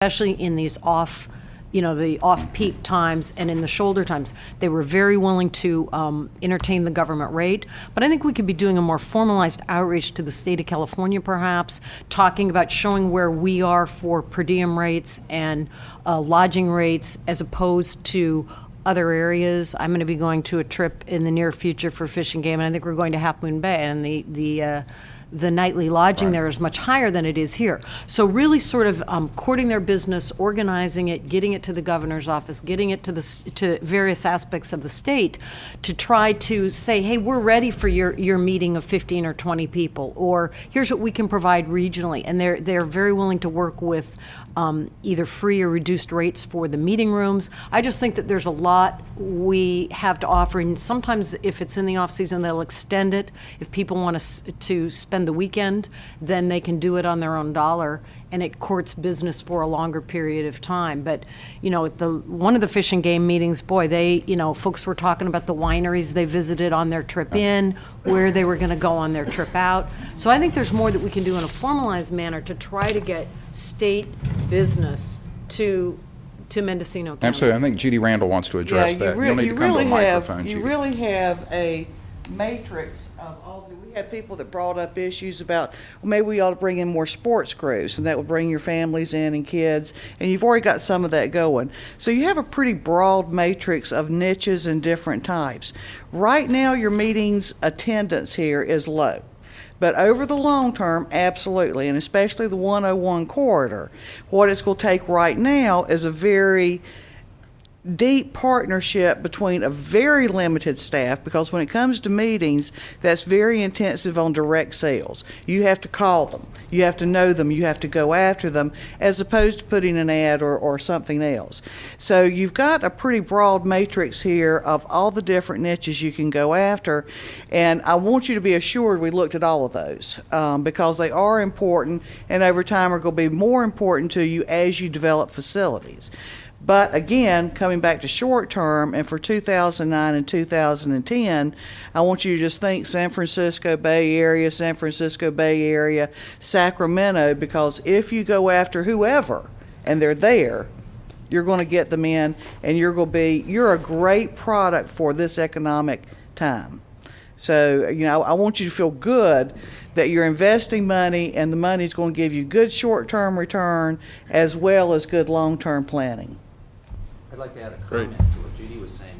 especially in these the off-peak times and in the shoulder times. They were very willing to entertain the government rate, but I think we could be doing a more formalized outreach to the state of California, perhaps, talking about showing where we are for per diem rates and lodging rates as opposed to other areas. I'm going to be going to a trip in the near future for Fish and Game, and I think we're going to Half Moon Bay, and the nightly lodging there is much higher than it is here. So really sort of courting their business, organizing it, getting it to the governor's office, getting it to various aspects of the state to try to say, hey, we're ready for your meeting of 15 or 20 people, or here's what we can provide regionally. And they're very willing to work with either free or reduced rates for the meeting rooms. I just think that there's a lot we have to offer, and sometimes if it's in the off season, they'll extend it. If people want to spend the weekend, then they can do it on their own dollar, and it courts business for a longer period of time. But one of the Fish and Game meetings, boy, folks were talking about the wineries they visited on their trip in, where they were going to go on their trip out. So I think there's more that we can do in a formalized manner to try to get state business to Mendocino County. Absolutely. I think Judy Randall wants to address that. You'll need to come to a microphone, Judy. You really have a matrix of all the, we had people that brought up issues about, well, maybe we ought to bring in more sports crews, and that would bring your families in and kids, and you've already got some of that going. So you have a pretty broad matrix of niches and different types. Right now, your meetings attendance here is low. But over the long term, absolutely, and especially the 101 corridor, what it's going to take right now is a very deep partnership between a very limited staff, because when it comes to meetings, that's very intensive on direct sales. You have to call them, you have to know them, you have to go after them, as opposed to putting an ad or something else. So you've got a pretty broad matrix here of all the different niches you can go after, and I want you to be assured we looked at all of those because they are important, and over time are going to be more important to you as you develop facilities. But again, coming back to short term, and for 2009 and 2010, I want you to just think San Francisco Bay Area, Sacramento, because if you go after whoever and they're there, you're going to get them in, and you're a great product for this economic time. So, I want you to feel good that you're investing money, and the money is going to give you good short-term return as well as good long-term planning. I'd like to add a comment to what Judy was saying.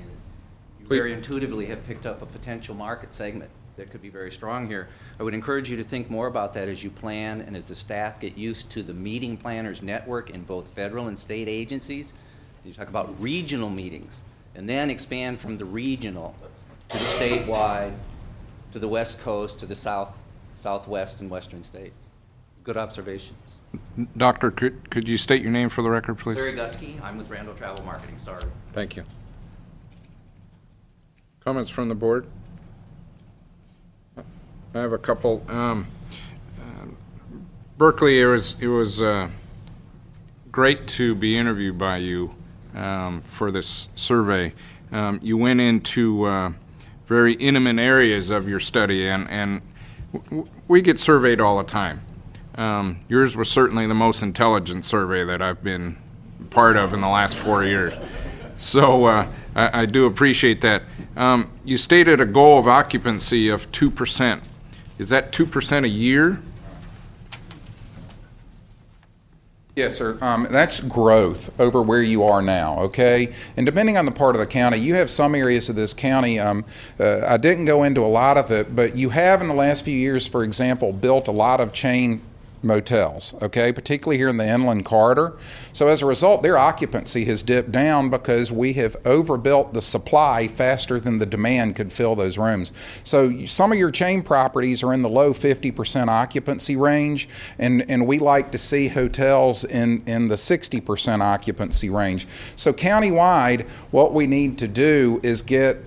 You very intuitively have picked up a potential market segment that could be very strong here. I would encourage you to think more about that as you plan and as the staff get used to the meeting planners network in both federal and state agencies. You talk about regional meetings, and then expand from the regional to the statewide, to the West Coast, to the South, Southwest, and Western states. Good observations. Doctor, could you state your name for the record, please? Larry Gusky. I'm with Randall Travel Marketing. Sorry. Thank you. Comments from the board? I have a couple. Berkeley, it was great to be interviewed by you for this survey. You went into very intimate areas of your study, and we get surveyed all the time. Yours was certainly the most intelligent survey that I've been part of in the last 4 years. So I do appreciate that. You stated a goal of occupancy of 2%. Is that 2% a year? Yes, sir. That's growth over where you are now, okay? And depending on the part of the county, you have some areas of this county, I didn't go into a lot of it, but you have in the last few years, for example, built a lot of chain motels, okay, particularly here in the inland corridor. So as a result, their occupancy has dipped down because we have overbuilt the supply faster than the demand could fill those rooms. So some of your chain properties are in the low 50% occupancy range, and we like to see hotels in the 60% occupancy range. So countywide, what we need to do is get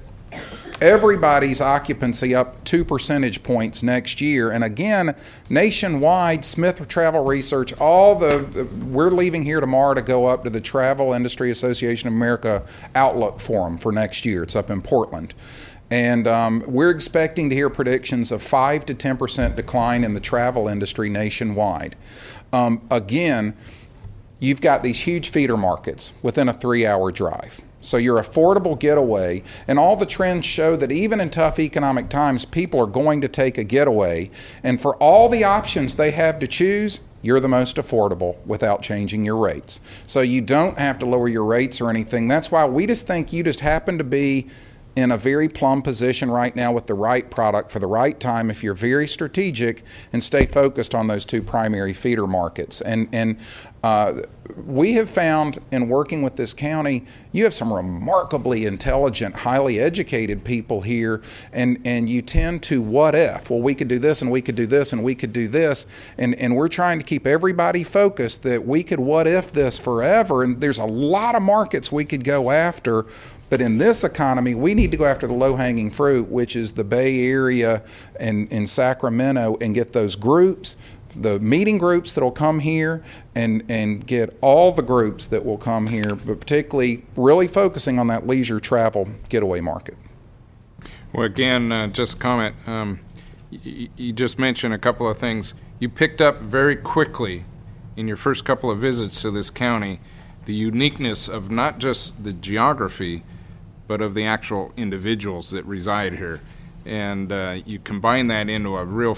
everybody's occupancy up 2 percentage points next year. And again, nationwide, Smith Travel Research, we're leaving here tomorrow to go up to the Travel Industry Association of America Outlook Forum for next year. It's up in Portland. And we're expecting to hear predictions of 5 to 10% decline in the travel industry nationwide. Again, you've got these huge feeder markets within a 3-hour drive. So your affordable getaway, and all the trends show that even in tough economic times, people are going to take a getaway. And for all the options they have to choose, you're the most affordable without changing your rates. So you don't have to lower your rates or anything. That's why we just think you just happen to be in a very plumb position right now with the right product for the right time if you're very strategic and stay focused on those 2 primary feeder markets. And we have found in working with this county, you have some remarkably intelligent, highly educated people here, and you tend to what if? Well, we could do this, and we could do this, and we could do this, and we're trying to keep everybody focused that we could what if this forever, and there's a lot of markets we could go after. But in this economy, we need to go after the low-hanging fruit, which is the Bay Area and in Sacramento, and get those groups, the meeting groups that will come here, and get all the groups that will come here, but particularly really focusing on that leisure travel getaway market. Well, again, just a comment. You just mentioned a couple of things. You picked up very quickly in your first couple of visits to this county the uniqueness of not just the geography, but of the actual individuals that reside here. And you combine that into a real